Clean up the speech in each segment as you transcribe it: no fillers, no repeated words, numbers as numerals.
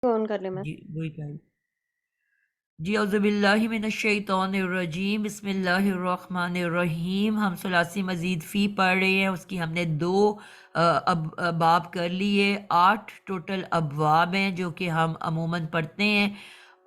On कर ले मैं। जी वही कह जी औज़ुबिल्लाहि मिनश्शैतानिर्रजीम बिस्मिल्लाहिर्रहमानिर्रहीम। हम सुलासी मजीद फ़ी पढ़ रहे हैं, उसकी हमने दो बाब कर लिए। 8 टोटल अबवाब हैं जो कि हम अमूमन पढ़ते हैं,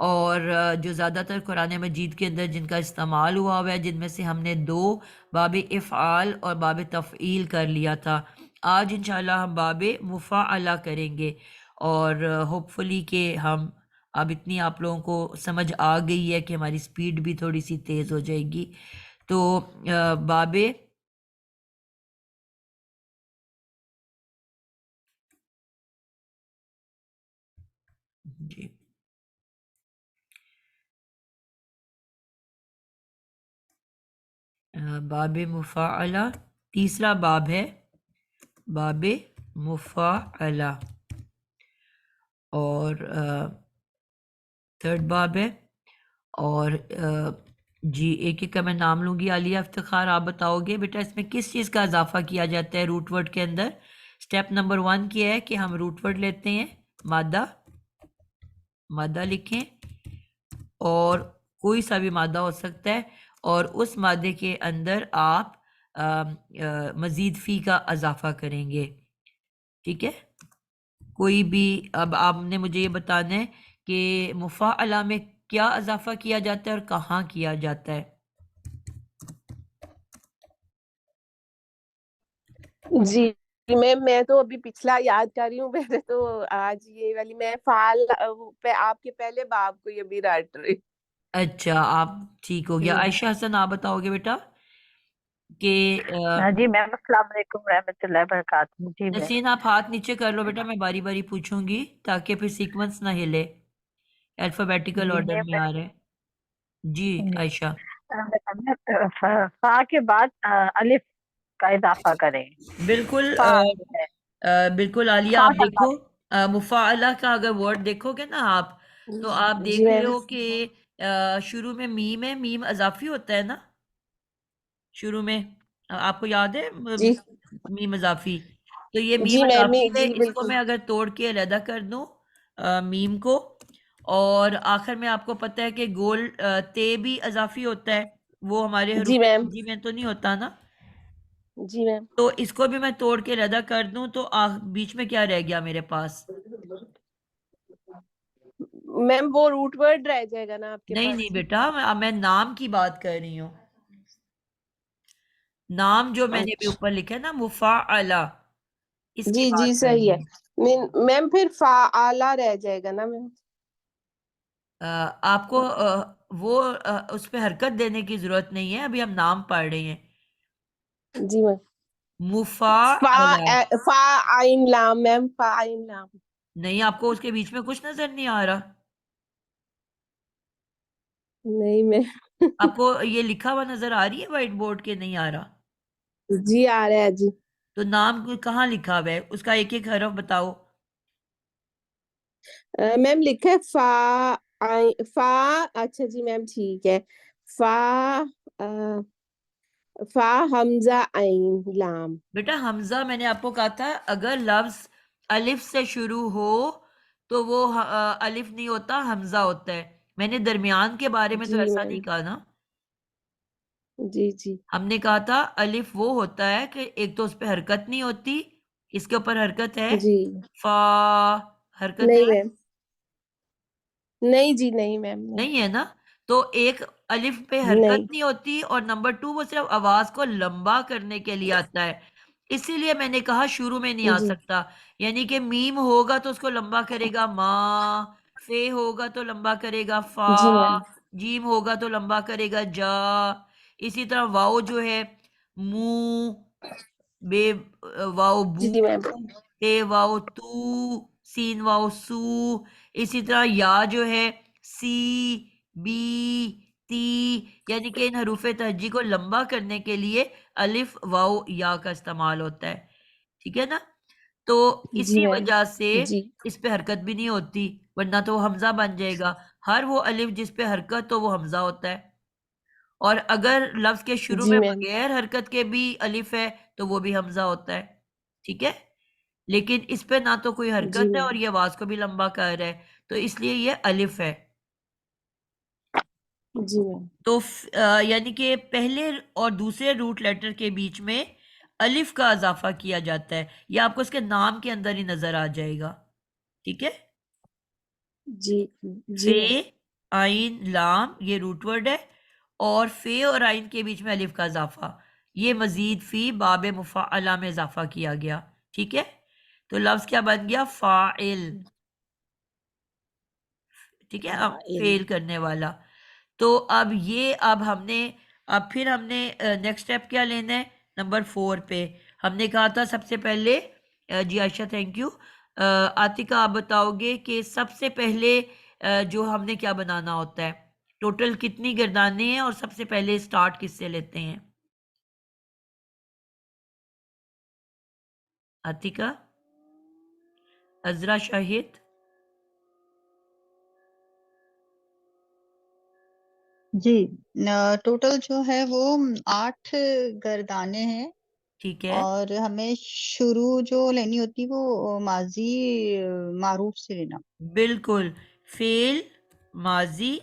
और जो ज़्यादातर कुरान मजीद के अंदर जिनका इस्तेमाल हुआ है, जिनमें से हमने दो बाब इफ़आल और बाब तफ़ईल कर लिया था। आज इंशाल्लाह हम बाब मुफ़ाअला करेंगे, और होपफुली कि हम अब इतनी आप लोगों को समझ आ गई है कि हमारी स्पीड भी थोड़ी सी तेज़ हो जाएगी। तो बाबे जी बाबे मुफ़ाअला तीसरा बाब है, बाबे मुफ़ाअला। और थर्ड बाब है। और जी एक एक का मैं नाम लूंगी। आलिया इफ्तिखार, आप बताओगे बेटा इसमें किस चीज़ का इजाफा किया जाता है रूट वर्ड के अंदर? स्टेप नंबर 1 क्या है कि हम रूट वर्ड लेते हैं, मादा, मादा लिखें, और कोई सा भी मादा हो सकता है, और उस मादे के अंदर आप मजीद फ़ी का इजाफा करेंगे। ठीक है, कोई भी। अब आपने मुझे ये बताना है कि मुफ़ाअला में क्या इजाफा किया जाता है और कहाँ किया जाता है। जी मैं तो अभी पिछला याद कर रही हूँ। मैंने तो आज ये वाली मैं फाल पे आपके पहले बाब को ये भी रट रही। अच्छा, आप ठीक हो गया। आयशा हसन, आप बताओगे बेटा कि हाँ जी मैम, अस्सलाम वालेकुम रहमतुल्लाहि बरकातहू। जी मैम। नसीन, आप हाथ नीचे कर लो बेटा, मैं बारी बारी पूछूंगी ताकि फिर सीक्वेंस ना हिले, अल्फाबेटिकल जी ऑर्डर मैम। में आ रहे हैं। जी आयशा। फा के बाद अलिफ का इजाफा करें। बिल्कुल फा जो है, बिल्कुल आलिया, फा आप के देखो बाद। मुफ़ाअला का अगर वर्ड देखोगे ना आप, तो आप जी देख रहे मैम। हो कि शुरू में मीम है, मीम अजाफी होता है ना शुरू में। आपको याद है जी मीम अजाफी? तो ये मीम जी मैम अजाफी है, जी इसको बिल्कुल। मैं अगर तोड़ के अलहदा कर दूं मीम को, और आखिर में आपको पता है कि गोल ते भी अजाफी होता है, वो हमारे जी हरूफ मैम। हिज्जी में तो नहीं होता ना। जी मैम। तो इसको भी मैं तोड़ के अलहदा कर दूं तो बीच में क्या रह गया मेरे पास? मैम वो रूट वर्ड रह जाएगा ना आपके नहीं नहीं पास। बेटा, मैं नाम की बात कर रही हूँ। नाम जो मैंने भी अच्छा ऊपर लिखा है ना, मुफ़ाअला, इसकी जी बात जी कर सही रही है। हूँ। मैम फिर फाआला रह जाएगा ना मैम। आपको वो उस पे हरकत देने की जरूरत नहीं है, अभी हम नाम पढ़ रहे हैं। जी मैम। फा मुफ़ाअला। फा आइन लाम मैम, फा आइन लाम। नहीं, आपको उसके बीच में कुछ नजर नहीं आ रहा? नहीं मैम। आपको ये लिखा हुआ नजर आ रही है व्हाइट बोर्ड के, नहीं आ रहा? जी आ रहा है जी। तो नाम कहाँ लिखा हुआ है, उसका एक एक हरफ बताओ। मैम लिखा है फा फा। अच्छा जी मैम ठीक है। फा अ, फा हमजा आइन लाम। बेटा हमजा, मैंने आपको कहा था अगर लफ्ज अलिफ से शुरू हो तो वो अलिफ नहीं होता, हमजा होता है। मैंने दरमियान के बारे में तो जी ऐसा नहीं मैम। कहा ना। जी जी। हमने कहा था अलिफ वो होता है कि एक तो उस पे हरकत नहीं होती, इसके ऊपर हरकत है, जी फा, हरकत नहीं है? मैम। नहीं जी नहीं मैम नहीं। नहीं है ना। तो एक, अलिफ पे हरकत नहीं। नहीं होती, और नंबर 2 वो सिर्फ आवाज को लंबा करने के लिए आता है। इसीलिए मैंने कहा शुरू में नहीं आ जी सकता। यानी कि मीम होगा तो उसको लंबा करेगा मा, फे होगा तो लंबा करेगा फा, जी मैम। जीम होगा तो लंबा करेगा जा। इसी तरह वाओ जो है, मू, बे, वाओ बू, जी मैम। ते वाओ तू, सीन वाओ सू। इसी तरह या जो है, सी, बी, ती। यानी कि इन हरूफ तहज्जी को लंबा करने के लिए अलिफ वाओ या का इस्तेमाल होता है। ठीक है ना। तो जी इसी मैम। वजह से जी इस पे हरकत भी नहीं होती, वरना तो वो हमजा बन जाएगा। हर वो अलिफ जिस पे हरकत हो वो हमजा होता है, और अगर लफ्ज के शुरू जी में मैम। बगैर हरकत के भी अलिफ है तो वो भी हमजा होता है। ठीक है। लेकिन इस पे ना तो कोई जी हरकत है मैम। और ये आवाज को भी लंबा कर रहा है। तो इसलिए ये अलिफ है। जी मैम। तो यानी कि पहले और दूसरे रूट लेटर के बीच में अलिफ का इजाफा किया जाता है। ये आपको इसके नाम के अंदर ही नजर आ जाएगा। ठीक है। जी जी फे, मैम। आइन, लाम ये रूट वर्ड है, और फे और आइन के बीच में अलिफ का इजाफा, ये मजीद फी बाब मुफ़अला में इजाफा किया गया। ठीक है। तो लफ्ज क्या बन गया? फाइल। ठीक है, अब फाइल। फेल करने वाला। तो अब फिर हमने नेक्स्ट स्टेप क्या लेना है? नंबर 4 पे हमने कहा था सबसे पहले, जी आयशा थैंक यू। आतिका आप बताओगे कि सबसे पहले जो हमने क्या बनाना होता है, टोटल कितनी गर्दानें हैं और सबसे पहले स्टार्ट किससे लेते हैं? आतिका, अजरा, शाहिद। जी, टोटल जो है वो 8 गर्दाने हैं। ठीक है, और हमें शुरू जो लेनी होती वो माजी मारूफ से लेना। बिल्कुल। फेल, माजी।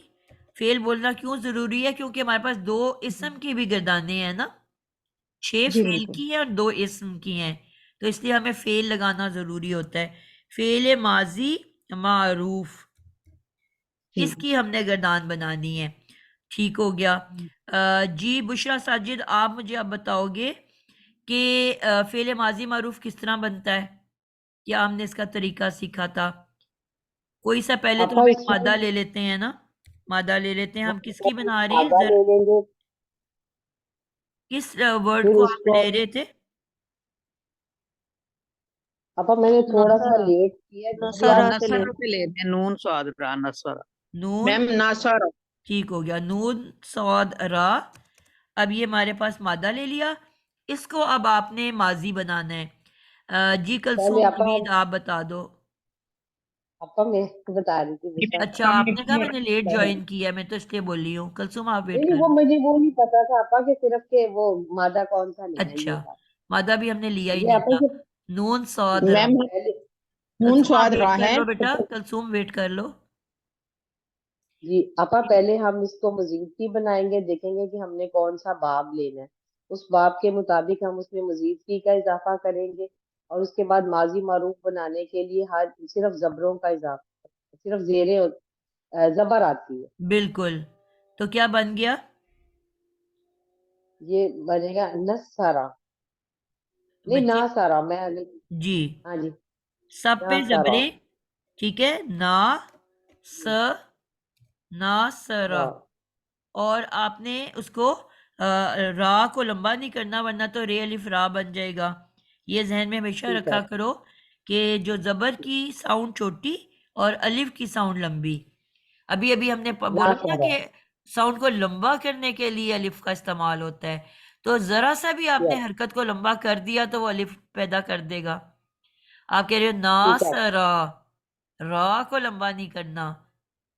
फेल बोलना क्यों जरूरी है? क्योंकि हमारे पास 2 इस्म की भी गर्दानें हैं ना। 6 जी फेल बिल्कुल। की हैं और 2 इस्म की हैं, तो इसलिए हमें फेल लगाना जरूरी होता है। फेल माजी मारूफ, जी। इसकी हमने गर्दान बनानी है। ठीक हो गया। जी बुशरा साजिद, आप मुझे अब बताओगे कि फेल माजी मारूफ किस तरह बनता है? क्या हमने इसका तरीका सीखा था? कोई सा पहले तो पापा हम एक इसमें मादा ले लेते हैं ना। मादा ले लेते हैं। हम किसकी हम बना रहे हैं? धागा ले लेंगे, किस वर्ड फिर को आप उसको ले रहे थे? पापा मैंने थोड़ा सा नसरा। लेट किया क्योंकि नसरा आप से ले। नसर पे लेते हैं, नून स्वाद रा नसर। नून। मैम नसर। ठीक हो गया, नून सौद रा। अब ये हमारे पास मादा ले लिया, इसको अब आपने माजी बनाना है। जी पहले कलसूम नवीद आप बता दो। पापा मैं बता रही थी बेटा। अच्छा, आपने कहा मैंने लेट ज्वाइन किया, मैं तो इसलिए बोल रही हूँ। कलसूम आप नहीं वेट नहीं, कर वो लो। मुझे वो नहीं पता था आपा कि सिर्फ के वो मादा कौन सा लेना है, अच्छा, ये था। मादा भी हमने लिया ही ये नहीं आपा था। से नून सौद रा। मैम पहले। नून कलसूम आप स्वाद वेट रा कर है लो बेटा, तो कलसूम वेट कर लो। जी आपा पहले हम इसको मजीद की बनाएंगे, देखेंगे कि हमने कौन सा बाब लेना है। उस बाब के मुताबिक हम उसमें मजीद की का इजाफा करेंगे। और उसके बाद माजी मारूफ बनाने के लिए हर सिर्फ जबरों का इजाफा, सिर्फ जेरें जबर आती है। बिल्कुल। तो क्या बन गया? ये बनेगा नसारा, नहीं ना बच्चे, सारा मैं जी हाँ जी। सब ना पे सारा। जबरे। ठीक है, ना, स, ना, सरा। रा। और आपने उसको रा को लंबा नहीं करना, वरना तो रे अलिफ रा बन जाएगा। ये जहन में हमेशा ठीक है। रखा करो कि जो जबर की साउंड छोटी और अलिफ की साउंड लंबी। अभी अभी हमने ना बोला ना सारा। कि साउंड को लंबा करने के लिए अलिफ का इस्तेमाल होता है। तो जरा सा भी आपने यस। हरकत को लंबा कर दिया तो वो अलिफ पैदा कर देगा। आप कह रहे हो ठीक है। नासरा, रा को लंबा नहीं करना।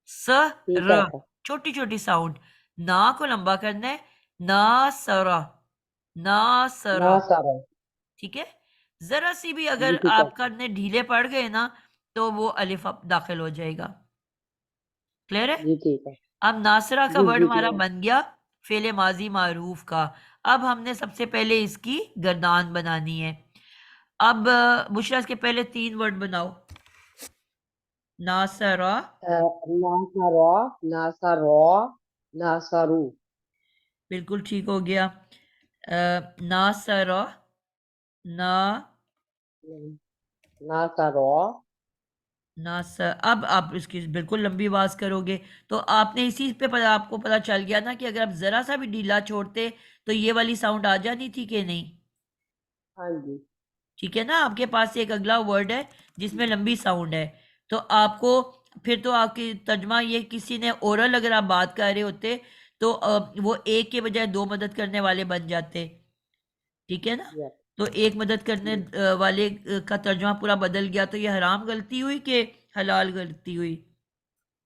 स, ठीक है र, आपा। छोटी छोटी साउंड। ना को लंबा करना है। नासरा, नासरा। ना सारा। ठीक है। जरा सी भी जी अगर ठीक है। आपका ने ढीले पड़ गए ना, तो वो अलिफ अब दाखिल हो जाएगा। क्लियर है? जी ठीक है। अब नासरा का जी वर्ड जी हमारा क्लियर। बन गया फेले माजी मारूफ का। अब हमने सबसे पहले इसकी गर्दान बनानी है। अब बुशरा, इसके पहले 3 वर्ड बनाओ। नासरा। ना सारा, ना सारो, ना सारू। बिल्कुल ठीक हो गया। नासरा, ना, ना सारो। ना सर। अब आप इसकी बिल्कुल लंबी आवाज करोगे, तो आपने इसी पे आपको पता चल गया ना कि अगर आप जरा सा भी ढीला छोड़ते तो ये वाली साउंड आ जानी थी कि नहीं। हाँ जी। ठीक है ना? आपके पास एक अगला वर्ड है जिसमें लंबी साउंड है, तो आपको फिर तो आपकी तर्जमा ये, किसी ने ओरल अगर आप बात कर रहे होते तो वो एक के बजाय 2 मदद करने वाले बन जाते। ठीक है ना? यस। तो एक मदद करने वाले का तर्जुमा पूरा बदल गया, तो ये हराम गलती हुई कि हलाल गलती हुई?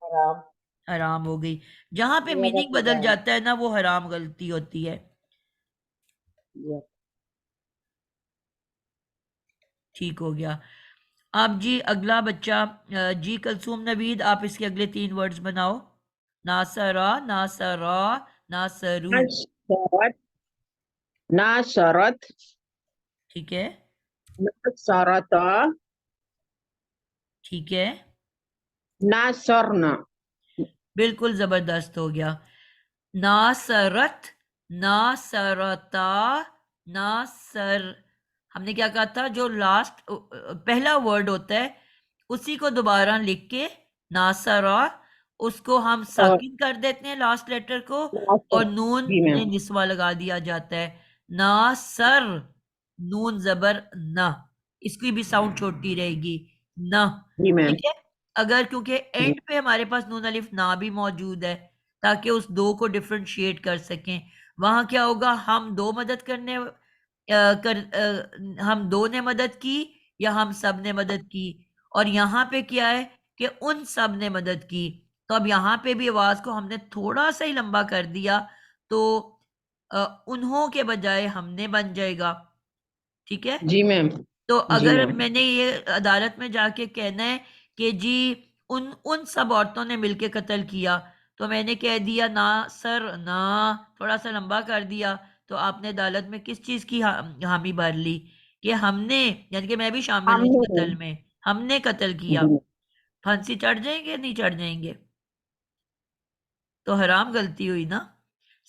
आराम। हराम हो गई। जहां पे ये मीनिंग सीधा बदल है। जाता है ना, वो हराम गलती होती है। यस। ठीक हो गया। अब जी अगला बच्चा जी कलसूम नवीद, आप इसके अगले 3 वर्ड्स बनाओ। नासरा, नासरा, नासरू। नासरत, नासरत, ठीक है, नासरत, ठीक है, नासरना। बिल्कुल जबरदस्त हो गया। नासरत, नासरता, नासर। हमने क्या कहा था, जो लास्ट पहला वर्ड होता है उसी को दोबारा लिख के नासरा, उसको हम और साकिन कर देते हैं लास्ट लेटर को, और नासर, नून जी में मैम। निस्वा लगा दिया जाता है। नासर, नून जबर न, इसकी भी साउंड छोटी रहेगी, न। जी मैम। ठीक है, अगर क्योंकि जी एंड पे हमारे पास नून अलिफ ना भी मौजूद है, ताकि उस दो को डिफरेंशिएट कर सकें, वहां क्या होगा, हम दो मदद करने हम दो ने मदद की या हम सब ने मदद की, और यहाँ पे क्या है कि उन सब ने मदद की। तो अब यहाँ पे भी आवाज को हमने थोड़ा सा ही लंबा कर दिया, तो उन्हों के बजाय हमने बन जाएगा। ठीक है, जी मैम। तो जी अगर मैम। मैंने ये अदालत में जाके कहना है कि जी उन उन सब औरतों ने मिलके कत्ल किया, तो मैंने कह दिया ना सर ना, थोड़ा सा लंबा कर दिया, तो आपने अदालत में किस चीज की हामी भर ली कि हमने, यानी कि मैं भी शामिल हूँ इस हमने, कत्ल में, हमने कत्ल किया। जी फांसी चढ़ जाएंगे नहीं चढ़ जाएंगे? तो हराम गलती हुई ना।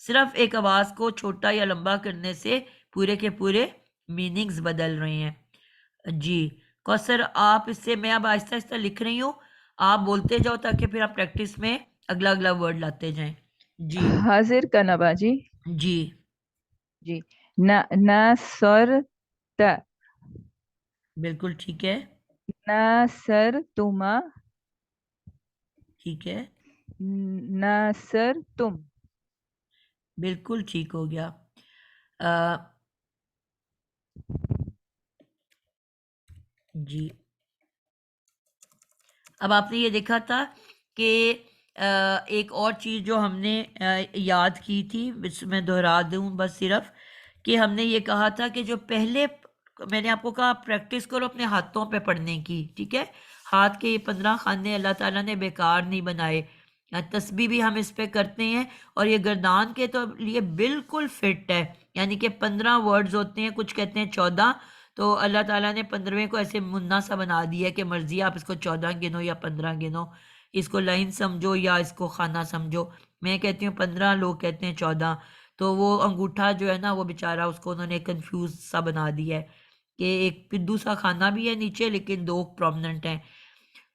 सिर्फ एक आवाज को छोटा या लंबा करने से पूरे के पूरे मीनिंग्स बदल रहे हैं जी। कौसर, आप इससे, मैं अब आहिस्ता आहिस्ता लिख रही हूँ, आप बोलते जाओ ताकि फिर आप प्रैक्टिस में अगला अगला वर्ड लाते जाएं जी। हाजिर का नबाजी जी, जी। न नसर त, बिल्कुल ठीक है, नसर तुमा, ठीक है, नसर तुम। बिल्कुल ठीक हो गया। अ, जी, अब आपने ये देखा था कि एक और चीज़ जो हमने याद की थी, मैं दोहरा दूं बस सिर्फ, कि हमने ये कहा था कि जो पहले मैंने आपको कहा प्रैक्टिस करो अपने हाथों पे पढ़ने की। ठीक है, हाथ के ये 15 खाने अल्लाह ताला ने बेकार नहीं बनाए, तस्बीह भी हम इस पे करते हैं, और ये गर्दान के तो लिए बिल्कुल फिट है। यानी कि 15 वर्ड्स होते हैं, कुछ कहते हैं 14, तो अल्लाह ताला ने 15वें को ऐसे मुन्ना सा बना दिया कि मर्जी आप इसको 14 गिनो या 15 गिनो, इसको लाइन समझो या इसको खाना समझो। मैं कहती हूँ 15, लोग कहते हैं 14। तो वो अंगूठा जो है ना, वो बेचारा, उसको उन्होंने कंफ्यूज सा बना दिया है कि एक पिद्दू सा खाना भी है नीचे, लेकिन दो प्रोमिनेंट हैं।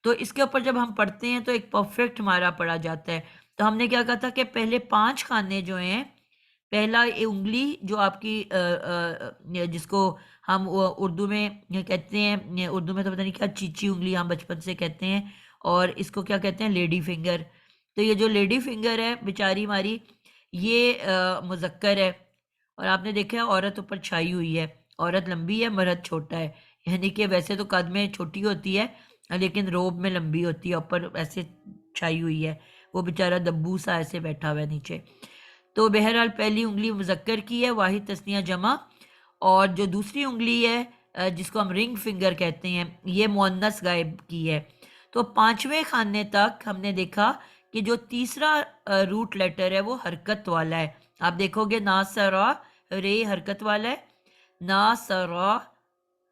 तो इसके ऊपर जब हम पढ़ते हैं तो एक परफेक्ट हमारा पढ़ा जाता है। तो हमने क्या कहा था कि पहले 5 खाने जो हैं, पहला ये उंगली जो आपकी जिसको हम उर्दू में ये कहते हैं, उर्दू में तो पता नहीं क्या चीची उंगली हम बचपन से कहते हैं, और इसको क्या कहते हैं, लेडी फिंगर। तो ये जो लेडी फिंगर है बेचारी हमारी, ये मुज़क्कर है, और आपने देखा है औरत ऊपर छाई हुई है, औरत लंबी है मर्द छोटा है, यानी कि वैसे तो कद में छोटी होती है लेकिन रोब में लंबी होती है, ऊपर ऐसे छाई हुई है, वो बेचारा दब्बू सा ऐसे बैठा हुआ है नीचे। तो बहरहाल पहली उंगली मुज़क्कर की है, वाहिद तस्निया जमा, और जो दूसरी उंगली है जिसको हम रिंग फिंगर कहते हैं, ये मुअन्नस गायब की है। तो 5वें खाने तक हमने देखा कि जो तीसरा रूट लेटर है वो हरकत वाला है। आप देखोगे नासरा, रे हरकत वाला है, नासरा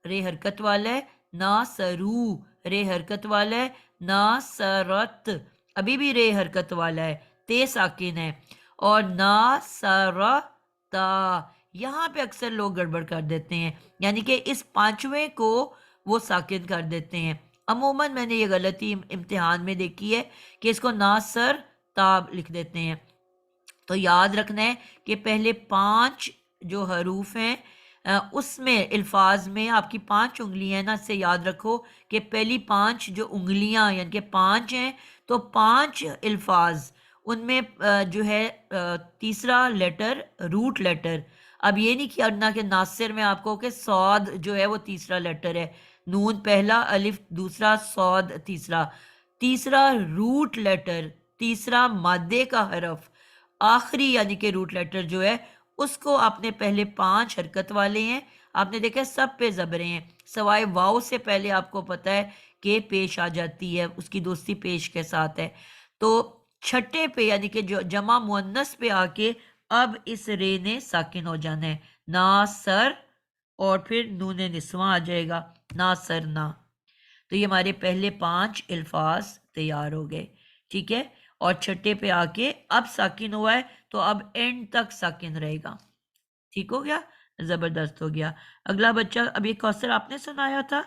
रे हरकत वाला है, नासरू रे हरकत वाला है, नासरत अभी भी रे हरकत वाला है, ते साकिन है, और नासरता यहाँ पे अक्सर लोग गड़बड़ कर देते हैं, यानी कि इस 5वें को वो साकिन कर देते हैं। अमूमन मैंने ये गलती इम्तिहान में देखी है कि इसको नासर ताब लिख देते हैं। तो याद रखना है कि पहले 5 जो हरूफ हैं उसमें अल्फाज में आपकी 5 उंगलियां ना, से याद रखो कि पहली 5 जो उंगलियां यानी कि 5 हैं, तो 5 अल्फाज उनमें जो है तीसरा लेटर रूट लेटर। अब ये नहीं करना कि नासिर में आपको कि सौद जो है वो तीसरा लेटर है, नून पहला, अलिफ दूसरा, सौद तीसरा, तीसरा रूट लेटर, तीसरा मादे का हरफ, आखिरी यानी कि रूट लेटर जो है उसको आपने पहले 5 हरकत वाले हैं, आपने देखा सब पे जबरे हैं, सवाए वाव से पहले आपको पता है कि पेश आ जाती है, उसकी दोस्ती पेश के साथ है। तो छठे पे यानी कि जो जमा मुअन्नस पे आके अब इस रे ने साकिन हो जाना है, ना सर और फिर नूने निस्वा आ जाएगा, ना सर ना। तो ये हमारे पहले 5 अल्फाज तैयार हो गए, ठीक है। और छठे पे आके अब साकिन हुआ है तो अब एंड तक साकिन रहेगा, ठीक हो गया, जबरदस्त हो गया। अगला बच्चा, अभी कौसर आपने सुनाया था,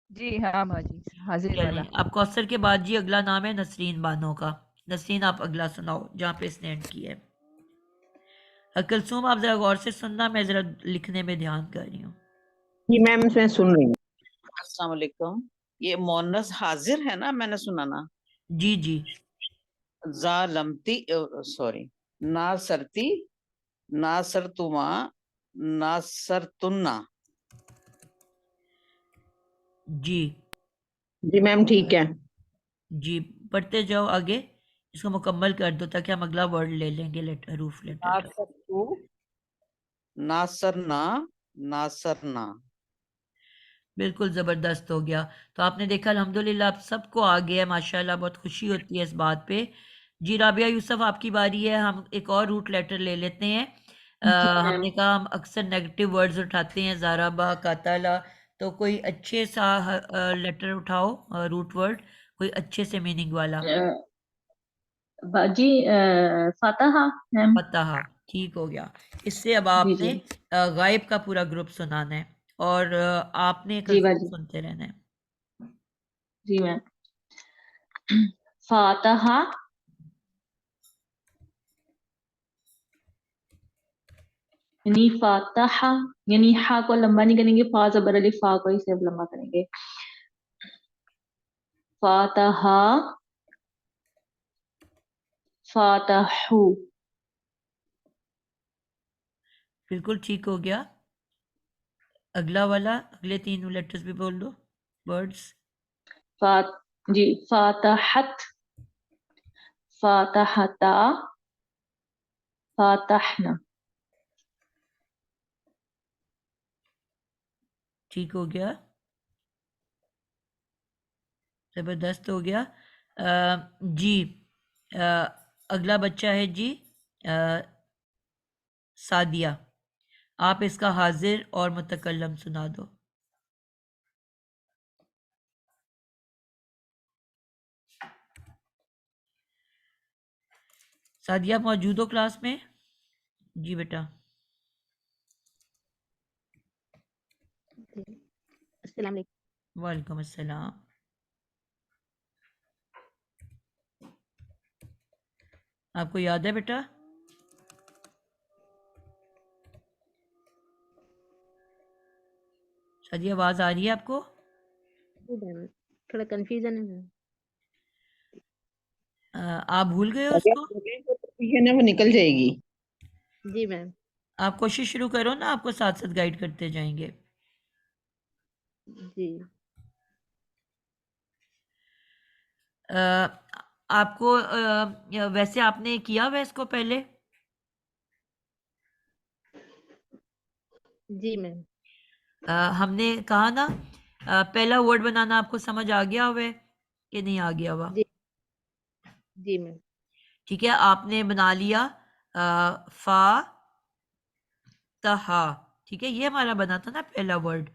जी हाँ बाजी, हाजिर वाला। चलें अब कौसर के बाद जी अगला नाम है नसरीन बानो का। नसरीन आप अगला सुनाओ जहाँ पे इसने एंड किया है। कुलसूम आप जरा गौर से सुनना, मैं जरा लिखने में ध्यान कर रही हूँ। जी मैम मैं सुन रही हूँ। अस्सलाम वालेकुम। ये मोनस हाजिर है ना, मैंने सुना ना। जी जी जालमती, सॉरी, ना सरती, ना सरतुमा, ना सरतुन्ना। जी जी मैम ठीक है। जी, पढ़ते जाओ आगे, इसको मुकम्मल कर दो ताकि हम अगला वर्ड ले लेंगे, लेटर हरूफ लेटर ना का। सरतु, ना सरना, ना सरना। बिल्कुल ज़बरदस्त हो गया। तो आपने देखा अल्हम्दुलिल्लाह आप सबको आ गया है माशाल्लाह, बहुत खुशी होती है इस बात पे। जी राबिया यूसुफ आपकी बारी है, हम एक और रूट लेटर ले लेते हैं। हमने कहा हम अक्सर नेगेटिव वर्ड्स उठाते हैं, ज़ाराबा, काताला, तो कोई अच्छे सा लेटर उठाओ, रूट वर्ड, कोई अच्छे से मीनिंग वाला। बाजी फातहा मैम। फतहा, ठीक हो गया। इससे अब जी आपने जी गायब का पूरा ग्रुप सुनाना है और आपने जी कल बाजी सुनते रहना है। जी मैम। फातहा यानी फातहा, यानी हा को लंबा नहीं करेंगे, फा जबर अलिफ, फा को इसे लंबा करेंगे। फातहा, फातहू। बिल्कुल ठीक हो गया। अगला वाला, अगले 3 लेटर्स भी बोल दो, वर्ड्स। फात जी फातहत, फातहता, फातहना। ठीक हो गया, ज़बरदस्त हो गया। जी अगला बच्चा है जी सादिया, आप इसका हाजिर और मुतकल्लम सुना दो। सादिया मौजूद हो क्लास में? जी बेटा। अस्सलाम वालेकुम। वालेकुम अस्सलाम। आपको याद है बेटा? सादिया आवाज आ रही है आपको? थोड़ा कंफ्यूजन है मैम। आप भूल गए हो अगर उसको? बोले तो ठीक है ना, वो निकल जाएगी। जी मैम। आप कोशिश शुरू करो ना, आपको साथ साथ गाइड करते जाएंगे। जी आपको वैसे आपने किया हुआ है इसको पहले? जी मैम। हमने कहा ना पहला वर्ड बनाना आपको समझ आ गया हुआ है कि नहीं आ गया हुआ? जी जी मैम। ठीक है, आपने बना लिया फा तहा, ठीक है, ये हमारा बना था ना पहला वर्ड।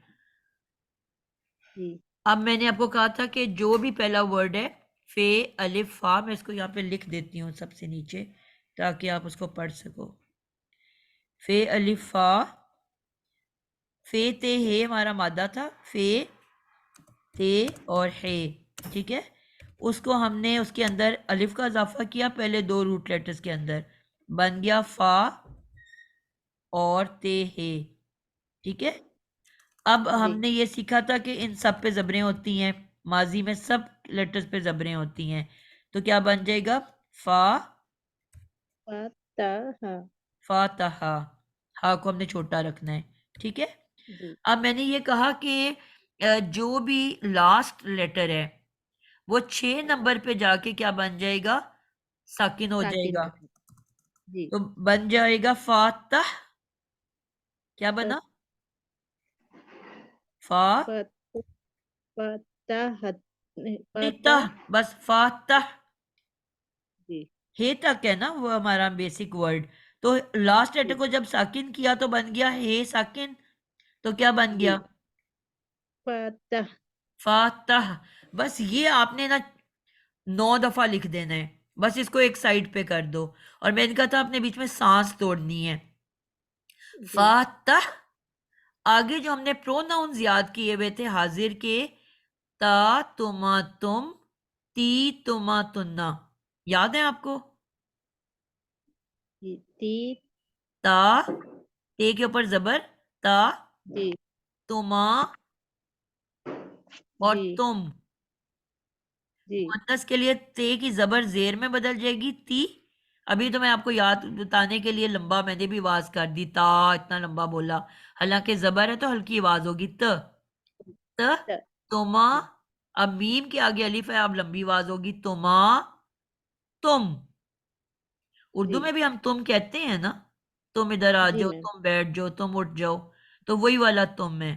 जी अब मैंने आपको कहा था कि जो भी पहला वर्ड है फे अलिफ फा, मैं इसको यहाँ पे लिख देती हूँ सबसे नीचे ताकि आप उसको पढ़ सको। फे अलिफ फा, फे ते हे हमारा मादा था, फे ते और हे, ठीक है। उसको हमने उसके अंदर अलिफ का इजाफा किया पहले 2 रूट लेटर्स के अंदर, बन गया फा और ते हे, ठीक है। अब हमने ये सीखा था कि इन सब पे जबरें होती हैं, माजी में सब लेटर्स पे जबरें होती हैं, तो क्या बन जाएगा फा फातहा। फातहा, हा को हमने छोटा रखना है, ठीक है। जी अब मैंने ये कहा कि जो भी लास्ट लेटर है वो 6 नंबर पे जाके क्या बन जाएगा, साकिन हो साकिन जाएगा, हो। जी तो बन जाएगा फातह, क्या बना? फा पत पतहत नहीं, पत तह, बस फातह जी हे तक है ना वो हमारा बेसिक वर्ड। तो लास्ट लेटर को जब साकिन किया तो बन गया हे साकिन। तो क्या बन जी गया? पतह फातह। बस ये आपने ना 9 दफा लिख देना है। बस इसको एक साइड पे कर दो। और मैंने कहा था आपने बीच में सांस तोड़नी है। जी फातह। आगे जो हमने प्रोनाउंस याद किए हुए थे हाजिर के, ता, तुमा, तुम, ती, तुमा, तुन्ना, याद है आपको? जी ती ता, ते के ऊपर जबर, ता, जी तुमा और जी तुम। जी मुअन्नस के लिए ते की जबर जेर में बदल जाएगी, ती। अभी तो मैं आपको याद बताने के लिए लंबा मैंने भी आवाज कर दी, ता इतना लंबा बोला। हालांकि जबर है तो हल्की आवाज होगी, त। त, त तुमा। जी अब मीम के आगे अलिफ है, अब लंबी आवाज होगी, तुमा, तुम। उर्दू जी में भी हम तुम कहते हैं ना, तुम इधर आ जी जाओ, मैम तुम बैठ जाओ, तुम उठ जाओ। तो वही वाला तुम है।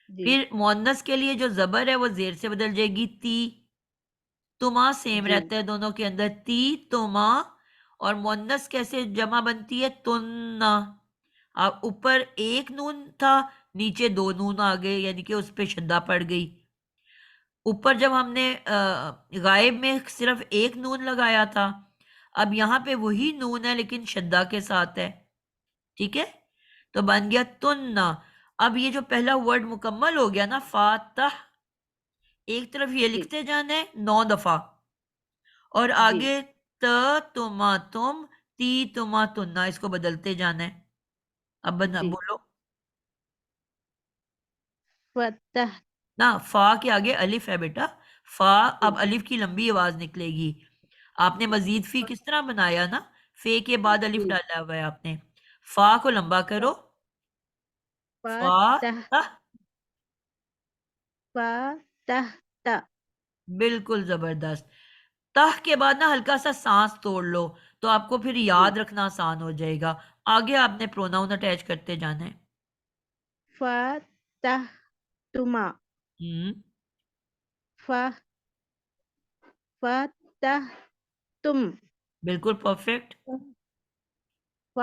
जी फिर मुअन्नस के लिए जो जबर है वो जेर से बदल जाएगी, ती। तुमा सेम जी रहता है दोनों के अंदर, ती, तुमा। और मुअन्नस कैसे जमा बनती है? तुन्ना। अब ऊपर एक नून था, नीचे 2 नून आ गए, यानी कि उस पे शद्दा पड़ गई। ऊपर जब हमने गायब में सिर्फ एक नून लगाया था, अब यहाँ पे वही नून है लेकिन शद्दा के साथ है। ठीक है, तो बन गया तुन्ना। अब ये जो पहला वर्ड मुकम्मल हो गया ना, फातह, एक तरफ ये जी लिखते जाना है 9 दफा। और जी आगे त, तुमा, तुम, ती, तुमा, तुन्ना, इसको बदलते जाना है। अब जी बोलो पतह ना, फा के आगे अलिफ है बेटा। फा, अब अलिफ की लंबी आवाज निकलेगी। आपने मजीद फी किस तरह बनाया ना, फे के बाद अलिफ जी डाला हुआ है आपने। फा को लंबा करो, फा, पतह तह, पतह त बिल्कुल जबरदस्त। तह के बाद ना हल्का सा सांस तोड़ लो, तो आपको फिर जी याद रखना आसान हो जाएगा। आगे आपने प्रोनाउन अटैच करते जाना है। फतह तुमा हम्म, फ फतह तुम बिल्कुल परफेक्ट। फ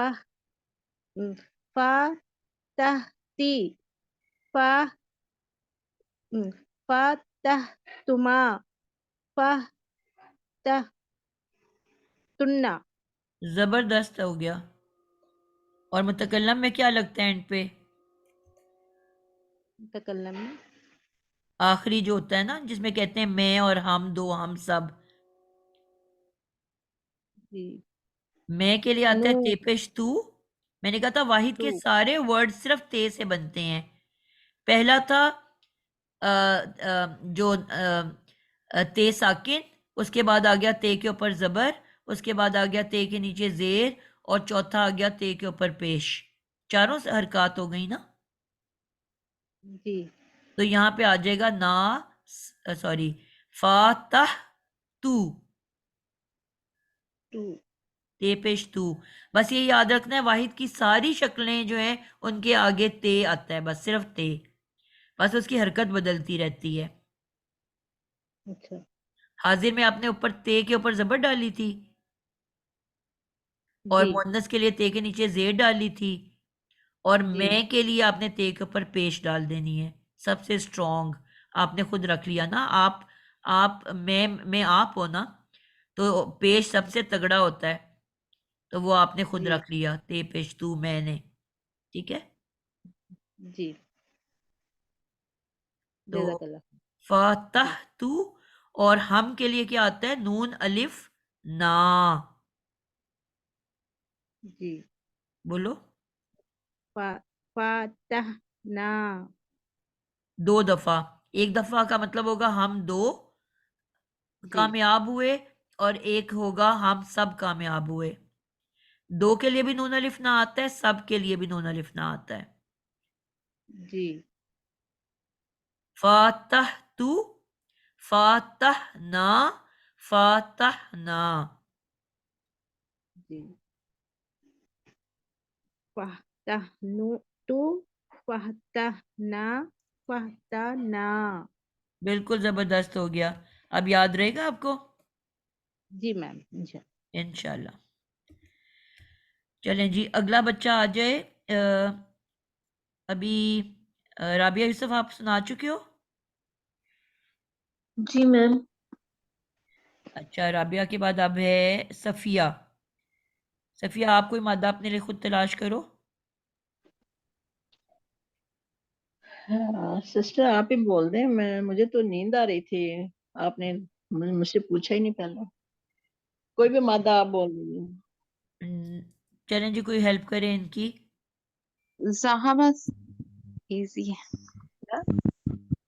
फतह ती फ फतह तुमा फतह तुन्ना जबरदस्त हो गया। और मुतकल्लम में क्या लगता है एंड पे? तकल्लम में आखिरी जो होता है ना, जिसमें कहते हैं मैं और हम, दो, हम सब। जी मैं के लिए आता नु है तेपेश तू। मैंने कहा था वाहिद तू के सारे वर्ड सिर्फ ते से बनते हैं। पहला था ते साकिन, उसके बाद आ गया ते के ऊपर जबर, उसके बाद आ गया ते के नीचे जेर, और चौथा आ गया ते के ऊपर पेश। चारों से हरकत हो गई ना। जी तो यहाँ पे आ जाएगा ना, सॉरी, फातह तू, टू ते पेश तू। बस ये याद रखना है, वाहिद की सारी शक्लें जो हैं उनके आगे ते आता है, बस सिर्फ ते। बस उसकी हरकत बदलती रहती है। अच्छा हाजिर में आपने ऊपर ते के ऊपर जबर डाली थी, और जी मुअन्नस के लिए ते के नीचे जेर डाली थी, और जी मैं के लिए आपने ते के ऊपर पेश डाल देनी है। सबसे स्ट्रॉन्ग आपने खुद रख लिया ना। आप मैं आप हो ना, तो पेश सबसे तगड़ा होता है। तो वो आपने खुद जी रख लिया, ते पेश तू, मैंने। ठीक है, जी तो जज़ाकल्लाह फातह जी तू। और हम के लिए क्या आता है? नून अलिफ ना। जी बोलो फा फातह ना 2 दफा। एक दफा का मतलब होगा हम दो जी कामयाब हुए, और एक होगा हम सब कामयाब हुए। दो के लिए भी नून अलिफ ना आता है, सब के लिए भी नून अलिफ ना आता है। जी फातह तू, फातह ना, फातह ना। जी फातह फहतहनु तु फहतहना फहतना। बिल्कुल जबरदस्त हो गया। अब याद रहेगा आपको जी मैम, इंशाल्लाह। इंशाल्लाह। चलें जी, अगला बच्चा आ जाए। अभी राबिया यूसुफ आप सुना चुके हो? जी मैम। अच्छा, राबिया के बाद अब है सफिया। सफिया, आप कोई मादा अपने लिए खुद तलाश करो। हाँ सिस्टर आप ही बोल दें, मुझे तो नींद आ रही थी, आपने मुझसे पूछा ही नहीं पहले। कोई भी मादा आप बोल दीजिए। चलें जी, कोई हेल्प करे इनकी। ज़हाबा इजी है।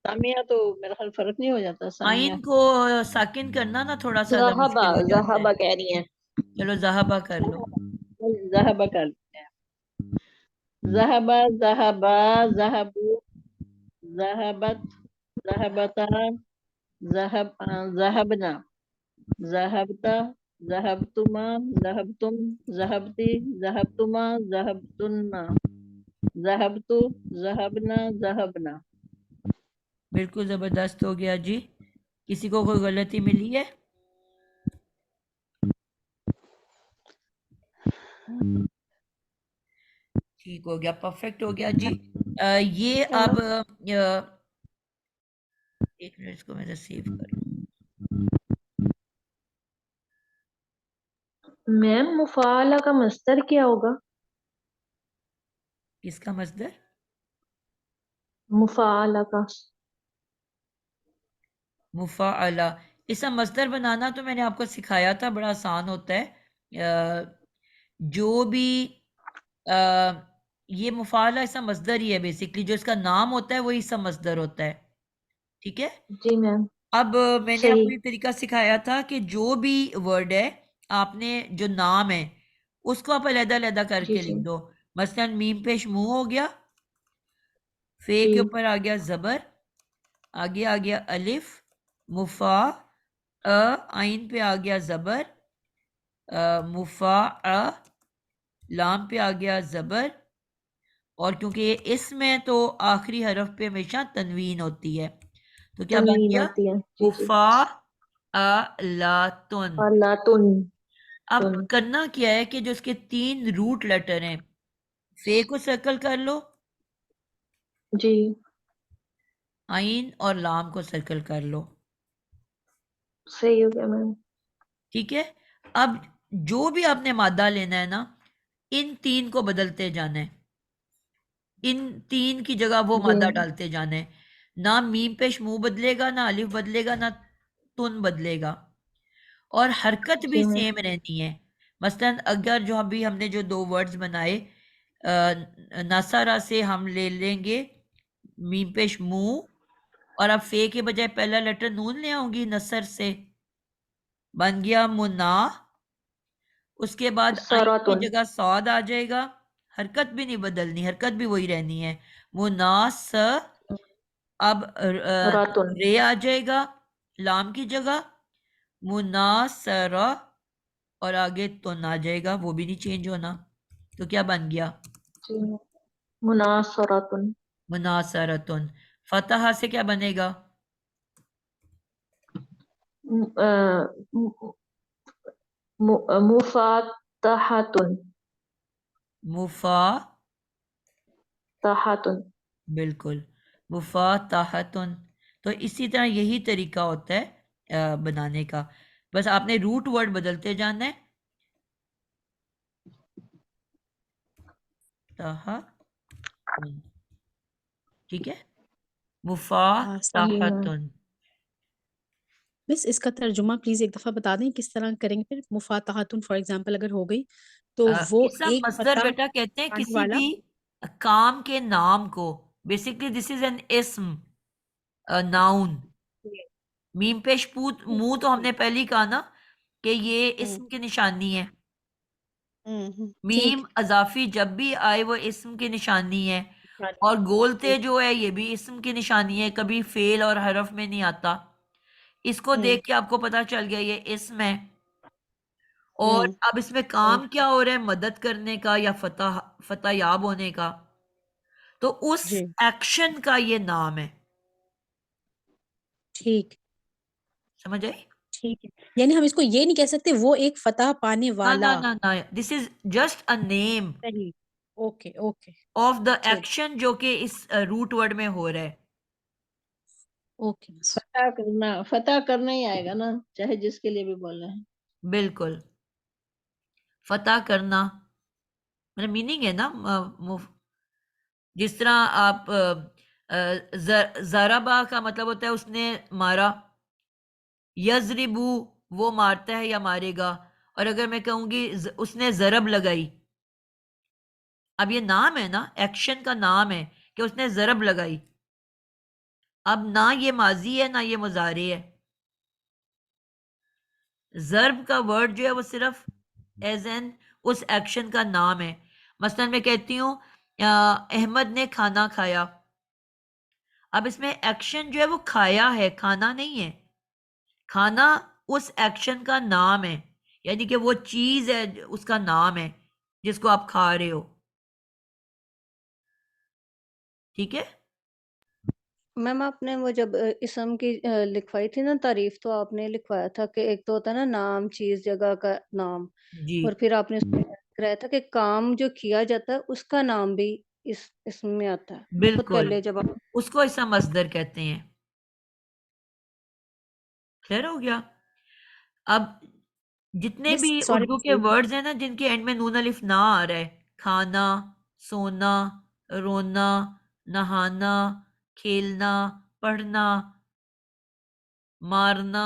सामिया तो मेरा ख्याल फर्क नहीं हो जाता सामिया। आइन को साकिन करना ना थोड़ा सा जहाबा मुश्किल हो जाता है। जहाबा कह रही हैं। चलो जहाबा कर लो। जहाबा कर लेते हैं। जहाबा जहाबा जहाबू जहाबत जहाबता जहाब जहाबना जहाबता जहाबतुमा जहाबतुम जहाबती जहाबतुमा जहाबतुन्ना जहाबतु जहाबना जहाबना। बिल्कुल जबरदस्त हो गया जी। किसी को कोई गलती मिली है? ठीक हो गया, परफेक्ट हो गया जी। ये अब एक मिनट, इसको मैं सेव कर लूं। मैम मुफाला का मस्दर क्या होगा? किसका मस्दर? मुफाला का। मुफाअला। इसका मस्दर बनाना तो मैंने आपको सिखाया था, बड़ा आसान होता है। जो भी ये मुफाअला इसका मस्दर ही है बेसिकली, जो इसका नाम होता है वही इसका मस्दर होता है। ठीक है। जी मैम। अब मैंने सही। आपको ये तरीका सिखाया था कि जो भी वर्ड है, आपने जो नाम है उसको आप अलग-अलग जी करके लिख जी दो। मसलन मीम पेश मुंह हो गया, फे जी के ऊपर आ गया जबर, आगे आ गया अलिफ, मुफा, आइन पे आ गया जबर, मुफा, लाम पे आ गया जबर, और क्योंकि ये इसम है तो आखिरी हरफ पे हमेशा तनवीन होती है। तो क्या बन तनवीन गया? होती है। जी जी। मुफा अलातुन। फलातुन। अब तुन। करना क्या है कि जो इसके 3 रूट लेटर हैं, फे को सर्कल कर लो, जी। आइन और लाम को सर्कल कर लो। सही हो गया मैम। ठीक है। अब जो भी आपने मादा लेना है ना, इन 3 को बदलते जाना है। इन 3 की जगह वो जी मादा डालते जाना है। ना मीम पेश मुंह बदलेगा, ना अलिफ बदलेगा, ना तुन बदलेगा, और हरकत भी जी मैम। सेम रहनी है। मसलन अगर जो अभी हमने जो 2 वर्ड्स बनाए, नसरा से हम ले लेंगे मीम पेश मुंह, और अब फे के बजाय पहला लेटर नून ले आऊंगी, नसर से बन गया मुना। उसके बाद आइन की सरातुन। जगह सौद आ जाएगा, हरकत भी नहीं बदलनी, हरकत भी वही रहनी है, मुनास। अब रातुन। रे आ जाएगा लाम की जगह, मुनासरा, और आगे तुन आ जाएगा, वो भी नहीं चेंज होना। तो क्या बन गया? जी। मुनासरातुन। मुनासरतुन। फतहा से क्या बनेगा? मुफातहतुन। मुफा, तहतुन। बिल्कुल, मुफातहतुन। तो इसी तरह यही तरीका होता है बनाने का। बस आपने रूट वर्ड बदलते जाना है। तहतुन। ठीक है। जी मैम। मुफातहतुन। मिस इसका तर्जुमा प्लीज एक दफा बता दें किस तरह करेंगे फिर? मुफातहतुन फॉर एग्जांपल अगर हो गई तो वो इसका एक मस्दर पता बेटा कहते हैं आने किसी वाला। भी काम के नाम को। बेसिकली दिस इज एन इस्म, नाउन। मीम पेश पूत मुंह तो हमने पहले ही कहा ना कि ये हम्म इस्म की निशानी है। ठीक मीम अजाफी जब भी आए वो इस्म की निशानी है, हाँ और गोलते ठीक। जो है ये भी इस्म की निशानी है, कभी फेल और हरफ में नहीं आता। इसको हम्म देख के आपको पता चल गया ये इस्म है। और हम्म अब इसमें काम क्या हो रहा है, मदद करने का या फतह याब होने का, तो उस जी एक्शन का ये नाम है। ठीक समझ आई? ठीक है, यानी हम इसको ये नहीं कह सकते वो एक फतह पाने ना वाला। ना ना ना, this is just a name सही। Okay okay. ऑफ द ठीक। एक्शन जो कि इस रूट वर्ड में हो रहा है। Okay miss. फतह करना ही आएगा ना, चाहे जिसके लिए भी बोल रहे हैं। बिल्कुल, फतह करना मतलब मीनिंग है ना, जिस तरह आप जराबा का मतलब होता है उसने मारा, यजरिबू वो मारता है या मारेगा। और अगर मैं कहूंगी उसने जरब लगाई, अब ये नाम है ना, एक्शन का नाम है कि उसने जरब लगाई। अब ना ये माजी है ना ये मुजारे है, जर्ब का वर्ड जो है वो सिर्फ एज एन उस एक्शन का नाम है। मसलन मैं कहती हूँ अहमद ने खाना खाया, अब इसमें एक्शन जो है वो खाया है, खाना नहीं है। खाना उस एक्शन का नाम है, यानी कि वो चीज है उसका नाम है जिसको आप खा रहे हो। ठीक है? मैम आपने वो जब इसम की लिखवाई थी ना तारीफ, तो आपने लिखवाया था कि एक तो होता है ना नाम, चीज, जगह का नाम, जी और फिर आपने उसमें कराया था कि काम जो किया जाता है उसका नाम भी इस इसमें में आता है। बहुत बिल्कुल, पहले जब आप उसको इसम मस्दर कहते हैं। क्लियर हो गया? अब जितने मिस भी सॉरी उर्दू के मिस। वर्ड्स हैं ना जिनके एंड में नून अलिफ ना आ रहा है, खाना, सोना, रोना, नहाना, खेलना, पढ़ना, मारना।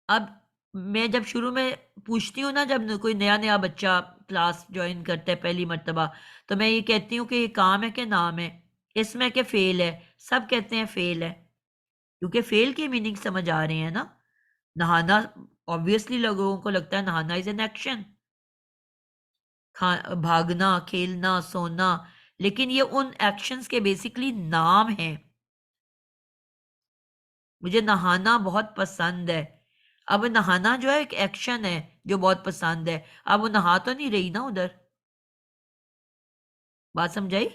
अब मैं जब शुरू में पूछती हूँ ना, जब कोई नया नया बच्चा क्लास ज्वाइन करता है पहली मर्तबा, तो मैं ये कहती हूँ कि ये काम है कि नाम है, इसमें क्या फेल है। सब कहते हैं फेल है, क्योंकि फेल की मीनिंग समझ आ रहे हैं ना। नहाना, ऑब्वियसली लोगों को लगता है नहाना इज एन एक्शन, भागना, खेलना, सोना, लेकिन ये उन एक्शंस के बेसिकली नाम हैं। मुझे नहाना बहुत पसंद है, अब नहाना जो है एक एक्शन है जो बहुत पसंद है। अब वो नहा तो नहीं रही ना उधर। बात समझाई?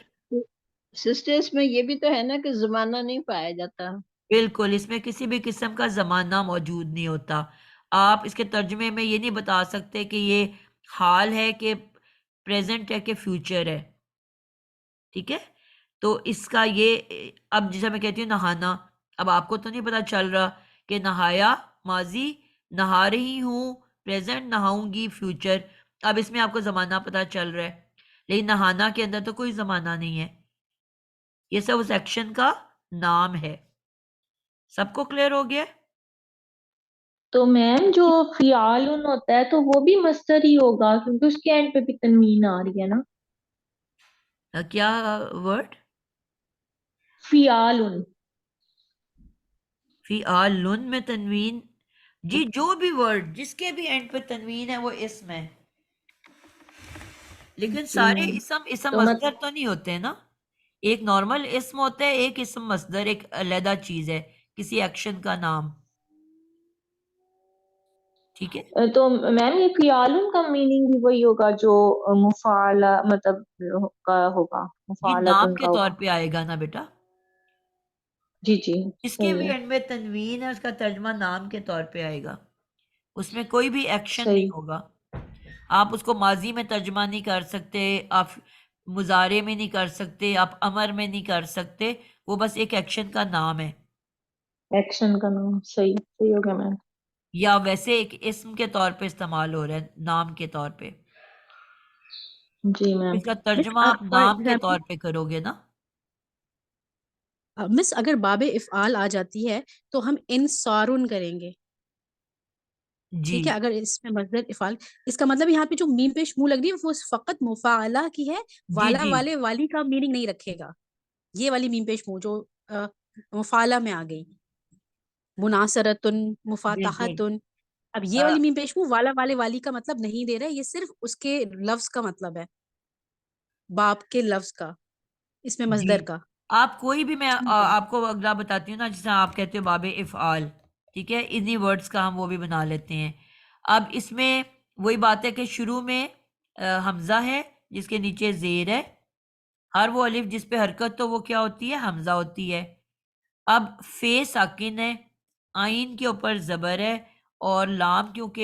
सिस्टर्स में ये भी तो है ना कि जमाना नहीं पाया जाता। बिल्कुल, इसमें किसी भी किस्म का जमाना मौजूद नहीं होता। आप इसके तर्जुमे में ये नहीं बता सकते कि ये हाल है कि प्रेजेंट है कि फ्यूचर है। ठीक है? तो इसका ये अब जैसे मैं कहती हूँ नहाना, अब आपको तो नहीं पता चल रहा कि नहाया माजी, नहा रही हूँ प्रेजेंट, नहाऊंगी फ्यूचर। अब इसमें आपको जमाना पता चल रहा है, लेकिन नहाना के अंदर तो कोई जमाना नहीं है, ये सब उस एक्शन का नाम है। सबको क्लियर हो गया? तो मैम जो फियालुन होता है तो वो भी मस्तर ही होगा, क्योंकि उसके एंड पे भी तनवीन आ रही है ना। क्या वर्ड? फियालुन। फी आल लुन में तनवीन? जी, जो भी वर्ड जिसके भी एंड पे तनवीन है वो इसम है, लेकिन जी सारे मैम। इसम इसम तो मस्दर तो नहीं होते ना। एक नॉर्मल इसम होता है, एक इसम मस्दर एक अलहदा चीज है, किसी एक्शन का नाम। ठीक है? तो मैम ये फियालुन का मीनिंग भी वही होगा जो मुफाला मतलब का होगा, ये नाम मुफालतुन के का तौर होगा। पे आएगा ना बेटा, जी जी। जिसके सही भी है। एंड में तनवीन है उसका तर्जमा नाम के तौर पे आएगा, उसमें कोई भी एक्शन नहीं सही। होगा। आप उसको माजी में तर्जमा नहीं कर सकते, आप मुजारे में नहीं कर सकते, आप अमर में नहीं कर सकते, वो बस एक एक्शन का नाम है। एक्शन का नाम, सही सही हो गया मैम। या वैसे एक इस्म के तौर पे इस्तेमाल हो रहा है, नाम के तौर पे। जी मैम। इसका मिस तर्जमा आप फॉर नाम के एग्जाम्पल तौर पे करोगे ना। मिस अगर बाबे इफ़आल आ जाती है तो हम इंसारुन करेंगे। जी ठीक है, अगर इसमें मस्दर इफ़ाल, इसका मतलब यहाँ पे जो मीम पेश मुंह लग रही है वो फकत मुफाला की है, जी वाला जी वाले वाली का मीनिंग नहीं रखेगा। ये वाली मीम पेश मुंह जो मुफाला में आ गई, मुनासरतुन, बिल्कुल। मुफातहतुन। अब ये अ, वाली मीम पेश मुंह वाला वाले वाली का मतलब नहीं दे रहा है, ये सिर्फ उसके लफ्ज का मतलब है, बाप के लफ्ज का, इसमें जी, मस्दर का। आप कोई भी, मैं ठीक है। आपको अगला बताती हूँ ना, जैसे आप कहते हो बाबे इफ़आल, ठीक है, इन्हीं वर्ड्स का हम वो भी बना लेते हैं। अब इसमें वही बात है कि शुरू में हमजा है जिसके नीचे जेर है, हर वो अलिफ जिस पे हरकत तो वो क्या होती है, हमजा होती है। अब फे साकिन है, आइन के ऊपर ज़बर है, और लाम क्योंकि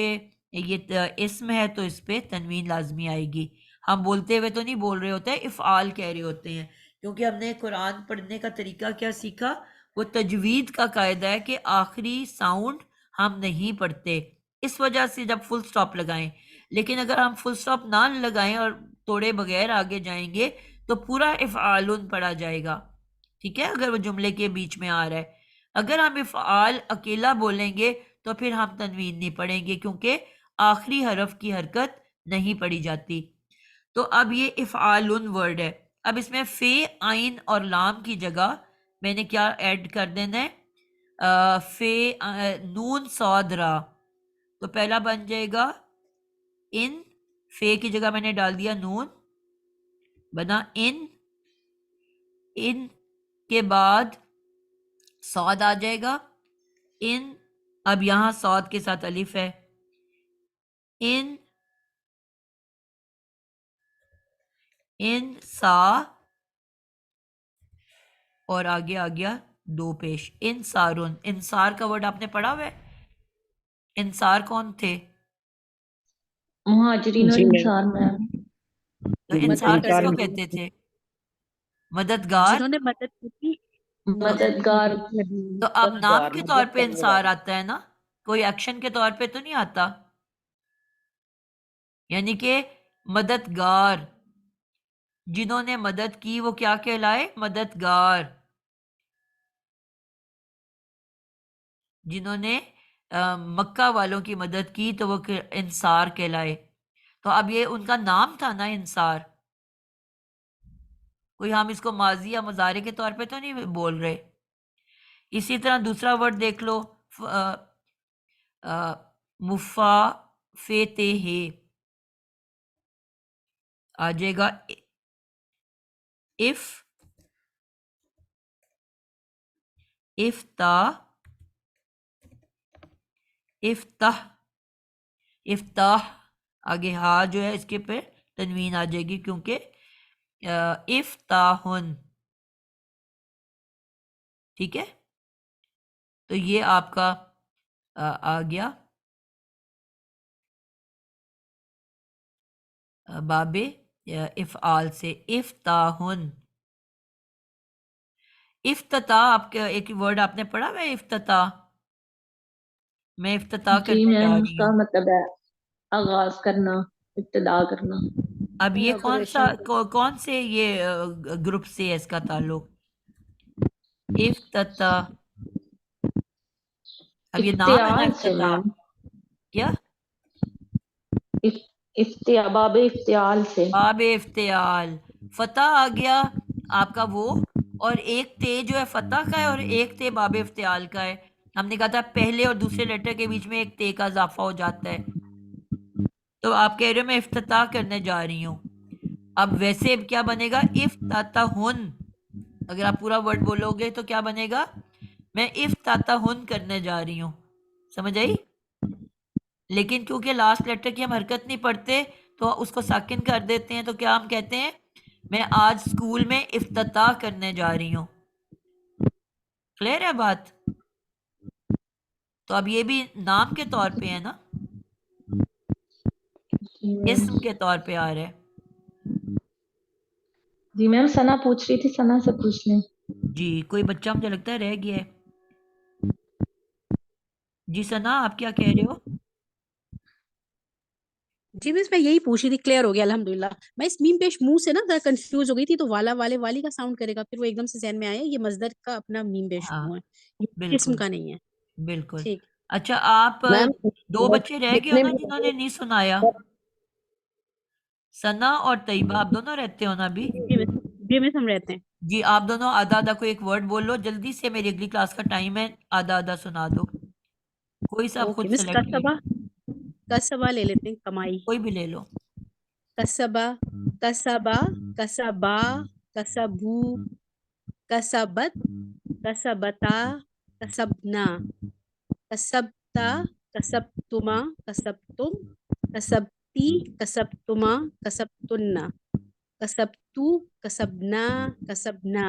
ये इस्म है तो इस पे तनवीन लाजमी आएगी। हम बोलते हुए तो नहीं बोल रहे होते हैं, इफ़आल कह रहे होते हैं, क्योंकि हमने कुरान पढ़ने का तरीका क्या सीखा, वो तजवीद का कायदा है कि आखिरी साउंड हम नहीं पढ़ते, इस वजह से जब फुल स्टॉप लगाएं। लेकिन अगर हम फुल स्टॉप ना लगाएं और तोड़े बगैर आगे जाएंगे तो पूरा इफ़आलुन पढ़ा जाएगा, ठीक है, अगर वो जुमले के बीच में आ रहा है। अगर हम इफ़आल अकेला बोलेंगे तो फिर हम तनवीन नहीं पढ़ेंगे, क्योंकि आखिरी हरफ की हरकत नहीं पढ़ी जाती। तो अब ये इफ़आलुन वर्ड है। अब इसमें फे, आइन और लाम की जगह मैंने क्या ऐड कर देना है, फे, नून, सौद, रा। तो पहला बन जाएगा इन, फे की जगह मैंने डाल दिया नून, बना इन। इन के बाद सौद आ जाएगा, इन। अब यहां सौद के साथ अलिफ है, इन, इन सा, और आगे आ गया दो पेश, इंसारुन। इंसार का वर्ड आपने पढ़ा हुआ है? इंसार कौन थे? मुहाजिरीन और इंसार मैम। तो इंसार किसको मददगार कहते थे? मददगार। जिन्होंने मदद की थी, मददगार। तो अब नाम के तौर पे इंसार आता है ना, कोई एक्शन के तौर पे तो नहीं आता। यानी कि मददगार, जिन्होंने मदद की वो क्या कहलाए? मददगार। जिन्होंने मक्का वालों की मदद की तो वो इंसार कहलाए। तो अब ये उनका नाम था ना, इंसार। कोई हम इसको माजी या मुजारे के तौर पे तो नहीं बोल रहे। इसी तरह दूसरा वर्ड देख लो, मुफा फेते हे आ जाएगा, इफ, इफ्ता, इफ्ताह, इफ्ताह। आगे हा जो है इसके पे तनवीन आ जाएगी, क्योंकि इफ्ताहुन, ठीक है। तो ये आपका आ गया बाबे इफ़आल से, इफ्ताहुन। इफ्तता, आपका एक वर्ड आपने पढ़ा हुआ है, इफ्तता। मैं इफ्तता जी करने जा मैम, रही उसका हूँ। मतलब है आगाज करना, इब्तिदा करना। अब ये कौन सा इनॉग्रेशन कौन से ये ग्रुप से है इसका ताल्लुक? इफ्तता। अब ये नाम है ना इफ्तियाल से इफ्तता, मैम। क्या? बाबे इफ्तियाल से। बाबे इफ्तियाल। फतह आ गया आपका वो, और एक ते जो है फतह का है और एक ते बाबे इफ्तियाल का है। हमने कहा था पहले और दूसरे लेटर के बीच में एक ते का इजाफा हो जाता है। तो आप कह रहे हो मैं इफ्तिताह करने जा रही हूँ। अब वैसे क्या बनेगा? इफ्ताताहुन। अगर आप पूरा वर्ड बोलोगे तो क्या बनेगा? मैं इफ्ताताहुन करने जा रही हूँ। समझ आई? लेकिन क्योंकि लास्ट लेटर की हम हरकत नहीं पढ़ते तो उसको साकिन कर देते हैं, तो क्या हम कहते हैं? मैं आज स्कूल में इफ्तिताह करने जा रही हूँ। क्लियर है बात? तो अब ये भी नाम के तौर पे है ना, इस्म के तौर पे आ रहा है। जी मैम, सना पूछ रही थी, सना से पूछ लें। जी, कोई बच्चा मुझे लगता है रह गया है। जी सना, आप क्या कह रहे हो? जी मिस मैं यही पूछ रही थी, क्लियर हो गया अल्हम्दुलिल्लाह। मैं इस मीम पेश मुंह से ना जरा कंफ्यूज हो गई थी, तो वाला वाले वाली का साउंड करेगा, फिर वो एकदम से जहन में आया ये मजदर का अपना मीम पेश हाँ, मुंह है, ये किस्म बिल्कुल का नहीं है। बिल्कुल। ठीक। अच्छा, आप मैम दो बच्चे रह गए हो लिखने ना में जिन्होंने नहीं सुनाया, सना और तैयबा, आप दोनों रहते हो ना अभी? जी मिस हम रहते हैं। जी, आप दोनों आधा आधा कोई एक वर्ड बोल लो जल्दी से, मेरी अगली क्लास का टाइम है, आधा आधा सुना दो। कोई सा आप ओके खुद मिस, सेलेक्ट ले, कसबा ले लेते हैं, कमाई। कोई भी ले लो। कसबा, कसबा, कसबा, कसबू, कसबत, कसबता, कसबना, कसबता, कसबतुमा, कसबतुम, कसब्ती, कसब्तुमा, कसब्तुन्ना, कसब्तु, कसबना, कसबना।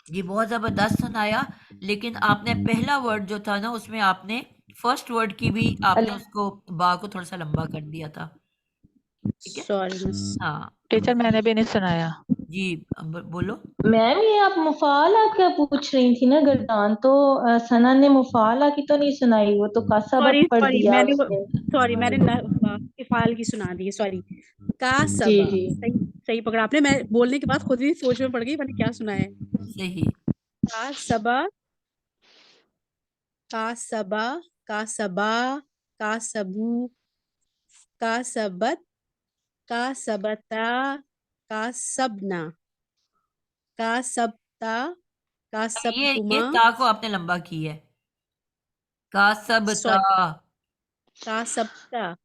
ये बहुत जबरदस्त सुनाया, लेकिन आपने पहला वर्ड जो था ना उसमें आपने फर्स्ट वर्ड की भी आपने उसको बा को थोड़ा सा लंबा कर दिया था। ठीक है, सॉरी मिस। हाँ टीचर मैंने भी नहीं सुनाया। जी, बोलो। मैम ये आप मुफाला क्या पूछ रही थी ना गर्दान, तो सना ने मुफाला की तो नहीं सुनाई, वो तो कासबत सॉरी पढ़ सॉरी दिया मैंने उसने। सॉरी मैंने इफाल की सुना दी है, सॉरी। का जी सबा, जी सही सही पकड़ा आपने। मैं बोलने के बाद खुद ही सोच में पड़ गई मैंने क्या सुना है। सही। का सबा, का सबा, का सबा, का सबू, का सबत, का सबता, का सबना, का सबता, का ये सबतुमा। ता को आपने लंबा की है। का सब ता। सॉरी, का सबता,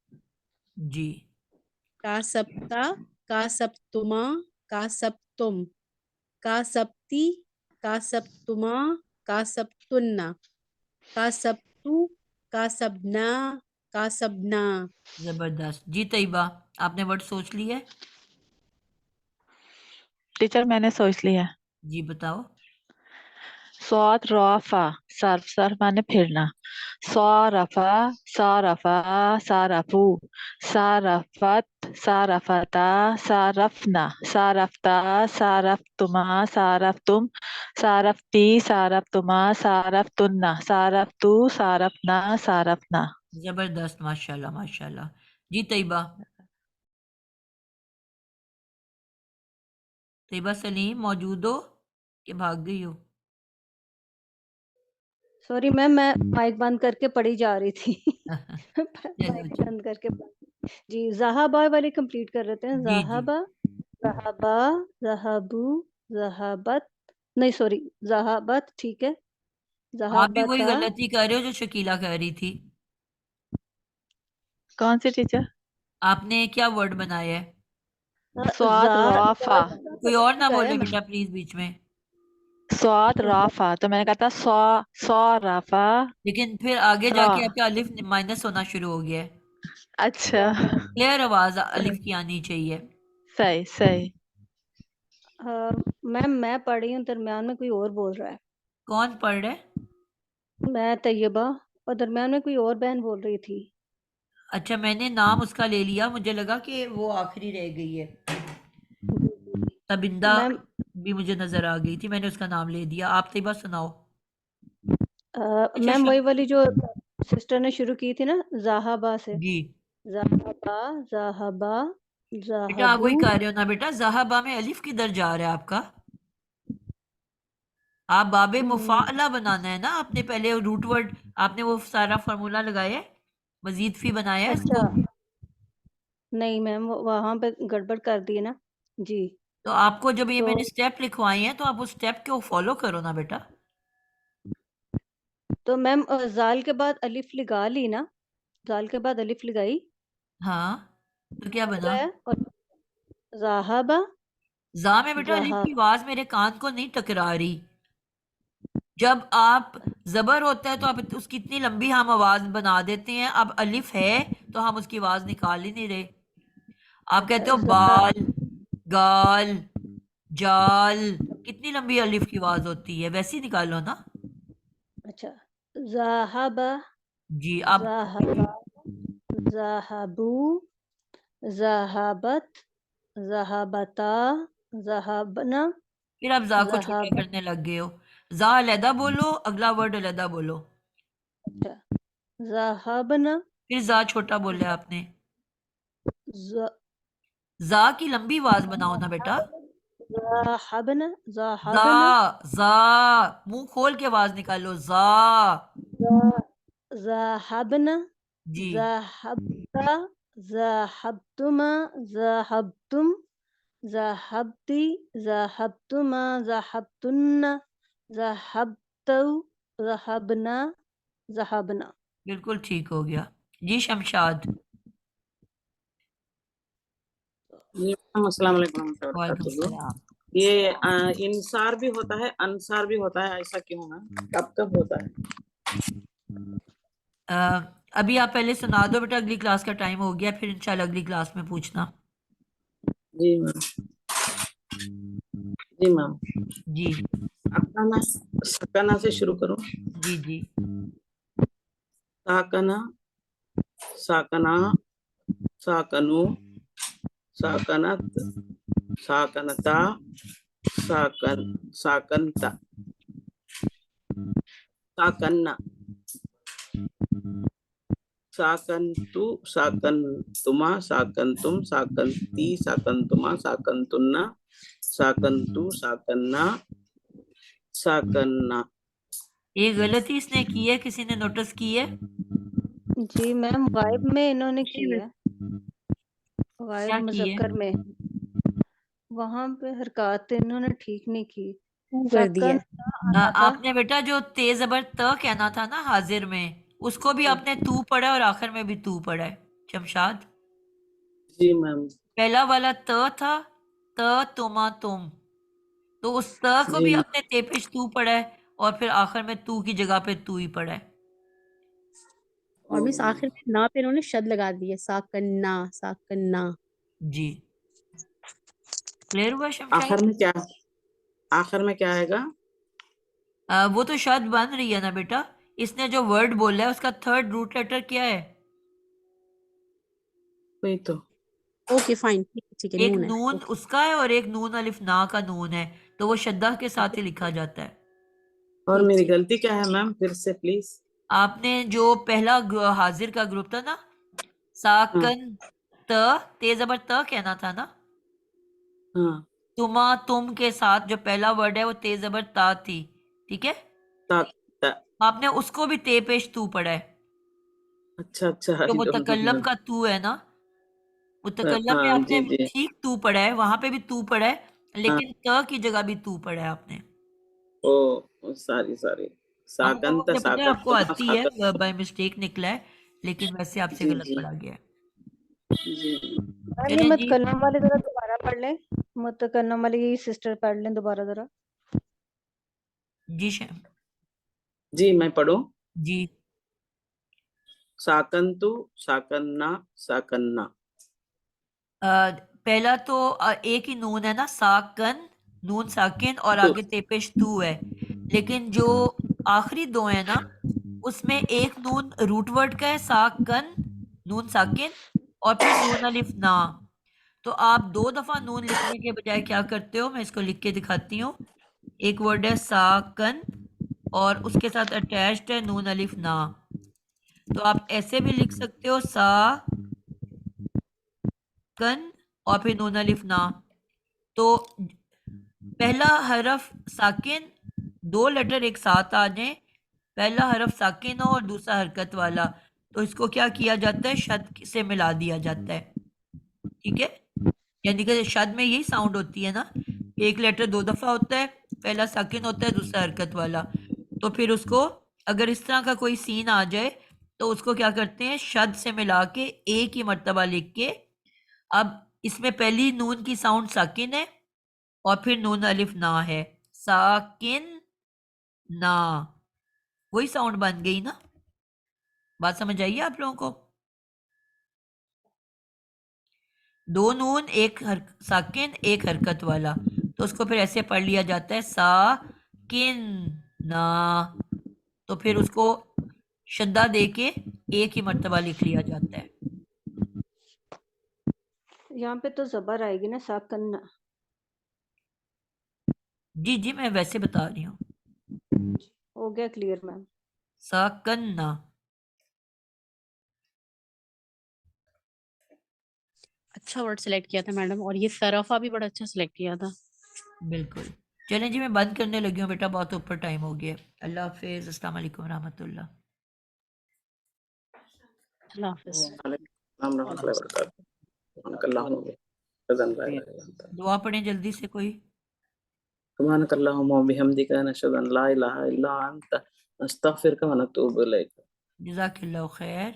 जी, का सबता, का सबतुमा, का सबतुम, का सबती, का सबतुमा, का सबतुन्ना, का सबतु, का सबना, का सबना। जबरदस्त। जी तैयबा, आपने वर्ड सोच लिया है? टीचर मैंने सोच लिया। जी बताओ। स्वाद रफा, सर्फ सर्फ माने फिरना। सौरफा, सौरफा, सारफू, सारफत, सारफता, सारफना, सारफता, सारफ्तुमा, सारफ्तुम, सारफ्ती, सारफ्तुमा, सारफ्तुन्ना, सारफ्तु, सारफना, सारफना। जबरदस्त, माशाल्लाह माशाल्लाह। जी तैयबा। तैयबा सलीम मौजूद हो कि भाग गई हो? सॉरी मैम, मैं माइक बंद करके पढ़ी जा रही थी। चलो माइक जी बंद करके जी, ज़हाबा वाली कंप्लीट कर लेते हैं। जी जी। ज़हाबा, ज़हाबा, ज़हाबू, ज़हाबत, नहीं सॉरी, ज़हाबत, ठीक है। आप भी वही ज़हाबता, गलती कर रहे हो जो शकीला कह रही थी। कौन सी टीचर? आपने क्या वर्ड बनाया है? स्वाद रफा, कोई और ना लगाया बोले मैंने। बेटा प्लीज बीच में। स्वाद रफा, तो मैंने कहा था सौ, सौ रफा लेकिन फिर आगे रा। जाके आपका अलिफ माइनस होना शुरू हो गया है। अच्छा क्लियर आवाज सही अलिफ की आनी चाहिए। सही सही। मैम मैं पढ़ रही हूँ, दरम्यान में कोई और बोल रहा है। कौन पढ़ रहा है? मैं तैयबा, और दरम्यान में कोई और बहन बोल रही थी। अच्छा, मैंने नाम उसका ले लिया, मुझे लगा कि वो आखिरी रह गई है। तबिंदा मैम भी मुझे नजर आ गई थी, मैंने उसका नाम ले दिया। आप तैयबा सुनाओ। अच्छा मैम वही वाली जो सिस्टर ने शुरू की थी ना, ज़हाबा से। जी ज़हाबा, ज़हाबा, बेटा, आप ज़हाबू। वही कर रहे हो ना बेटा? ज़हाबा में अलिफ किधर जा रहा है आपका? आप बाबे मुफाला बनाना है ना आपने। पहले रूट वर्ड आपने वो सारा फार्मूला लगाया है, मजीद फी बनाया है अच्छा, इसको। नहीं मैम वहां पे गड़बड़ कर दी है ना। जी, तो आपको जब ये तो मैंने स्टेप लिखवाए हैं तो आप उस स्टेप को फॉलो करो ना बेटा। मैम जाल के बाद अलिफ लगा ली ना, जाल के बाद अलिफ लगाई, हाँ, तो क्या बना? लगाया, और ज़हाबा, जा में बेटा अलिफ ज़हा, की आवाज मेरे कान को नहीं टकरा रही। जब आप जबर होता है तो आप उसकी इतनी लंबी हम आवाज बना देते हैं। अब अलिफ है तो हम उसकी आवाज निकाल ही नहीं रहे। आप अच्छा कहते हो बाल, गाल, जाल, कितनी लंबी अलिफ की आवाज होती है, वैसी निकालो ना। अच्छा, ज़हाबा, जी अब ज़हाबा, ज़हाबू, ज़हाबत, ज़हाबता, ज़हाबना, फिर आप जा को छोटा ज़हाबत। करने लग गए हो। जा अलहदा बोलो, अगला वर्ड अलहदा बोलो। अच्छा, ज़हाबना, फिर जा छोटा बोले आपने। ज़- जा की लंबी आवाज बनाओ ना बेटा। ज़हाबना, जा, ज़हाबना, जा, मुंह खोल के आवाज निकालो। जा। ज़हाबना, जी ज़हाबता, ज़हाबतुमा, ज़हाबतुम, ज़हाबती, ज़हाबतुमा, ज़हाबतुन्ना, ज़हाबतु, ज़हाबना, ज़हाबना। बिल्कुल ठीक हो गया। जी शमशाद। जी मैम, अस्सलाम वालेकुम रहमतुल्लाहि वालेकुम वबरकातुहू। सलाम। ये इंसार भी होता है, अंसार भी होता है, ऐसा क्यों है? कब कब होता है? अभी आप पहले सुना दो बेटा, अगली क्लास का टाइम हो गया, फिर इंशाल्लाह अगली क्लास में पूछना। जी मैम। जी मैम। जी अकाना सकना से शुरू करो। जी जी। साकना, साकना, साकनु, साकनत, साकनता, साकन, साकनता, साकन्ना, साकंतु, साकंतुमा, साकंतुम, साकंती, साकंतुमा, साकंतुन्ना, साकंतु, साकन्ना, साकन्ना। ये गलती इसने की है, किसी ने नोटिस की है? जी मैम, गायब में इन्होंने की है, गायब क्या की है? मुजक्कर में वहां पे हरकत इन्होंने ठीक नहीं की। कर दिया सकन आना था। आपने बेटा जो तेज ज़बर त कहना था ना हाजिर में, उसको भी आपने तू पढ़ा है और आखिर में भी तू पढ़ा है शमशाद। जी मैम। पहला वाला त था, त तुमा तुम, तो उस त को जी भी मैम। आपने तेपेश तू पढ़ा है और फिर आखिर में तू की जगह पे तू ही पढ़ा है। और मिस आखिर में ना पे इन्होंने शद लगा दी है, साकन्ना साकन्ना। जी क्लियर हुआ शमशाद? आखिर में क्या, आखिर में क्या आएगा? वो तो शद बन रही है ना बेटा, इसने जो वर्ड बोला है उसका थर्ड रूट लेटर क्या है? वही तो। ओके फाइन, ठीक है एक नून है। नून ओके उसका है और एक नून अलिफ ना का नून है, तो वो शद्दा के साथ ही लिखा जाता है। और मेरी ठीक। गलती क्या है मैम, फिर से प्लीज। आपने जो पहला हाजिर का ग्रुप था ना, साकन त, तेज ज़बर त कहना था ना, हाँ। तुमा तुम के साथ जो पहला वर्ड है वो तेज ज़बर ता थी, ठीक है? ता, ता, आपने उसको भी ते पेश तू पढ़ा है। अच्छा अच्छा, जो आई डोंट नो मुतकल्लम मैम। का तू है ना, मुतकल्लम में हाँ आपने जी जी। ठीक तू पढ़ा है, वहां पे भी तू पढ़ा है, हाँ। लेकिन त की जगह भी तू पढ़ा है आपने। ओ सारी सारी। हमको साकंत, मुझे पता है आपको साकंतुमा, आती है, साकन। बाय मिस्टेक निकला है, लेकिन वैसे आपसे जी गलत जी पढ़ा गया है। जी। मैम ये चलें जी। मुतकल्लम वाले जरा दोबारा पढ़ लें, मुतकल्लम वाली सिस्टर पढ़ लें दोबारा जरा। जी जी मैं पढ़ूं? जी साकंतु, साकन्ना, साकन्ना। पहला तो एक ही नून है ना, साकन, नून साकिन और तो आगे तेपेश तू है, लेकिन जो आखिरी दो है ना, उसमें एक नून रूट वर्ड का है साकन, नून साकिन, और फिर नून अलिफ ना। तो आप दो दफा नून लिखने के बजाय क्या करते हो, मैं इसको लिख के दिखाती हूँ। एक वर्ड है साकन और उसके साथ अटैच्ड है नून अलिफ ना, तो आप ऐसे भी लिख सकते हो सा कन और फिर नून अलिफ ना। तो पहला हरफ साकिन, दो लेटर एक साथ आ जाए, पहला हरफ साकिन हो और दूसरा हरकत वाला, तो इसको क्या किया जाता है, शद से मिला दिया जाता है, ठीक है? यानी कि शद में यही साउंड होती है ना, एक लेटर दो दफा होता है, पहला साकिन होता है दूसरा हरकत वाला, तो फिर उसको अगर इस तरह का कोई सीन आ जाए तो उसको क्या करते हैं, शद से मिला के एक ही मर्तबा लिख के, अब इसमें पहली नून की साउंड साकिन है और फिर नून अलिफ ना है, साकिन ना, वही साउंड बन गई ना। बात समझ आई आप लोगों को? दो नून, एक साकिन एक हरकत वाला, तो उसको फिर ऐसे पढ़ लिया जाता है साकिन ना, तो फिर उसको शद्दा दे के एक ही मर्तबा लिख लिया जाता है। यहाँ पे तो जबर आएगी ना, साकन्ना। जी जी मैं वैसे बता रही हूँ, हो गया क्लियर मैम। साकन्ना। अच्छा वर्ड सिलेक्ट किया था मैडम, और ये सरफा भी बड़ा अच्छा सिलेक्ट किया था। बिल्कुल। चलें जी मैं बंद करने लगी हूँ बेटा, बहुत ऊपर टाइम हो गया। अल्लाह हाफिज, अस्सलाम वालेकुम रहमतुल्लाह। अल्लाह हाफिज। दुआ पढ़ें जल्दी से कोई। सुब्हानकल्लाहुम्मा व बिहम्दिका नशहदु अन ला इलाहा इल्ला अंता नस्तगफिरुका व नतूबु इलैक। जज़ाकिल्लाहु खैर।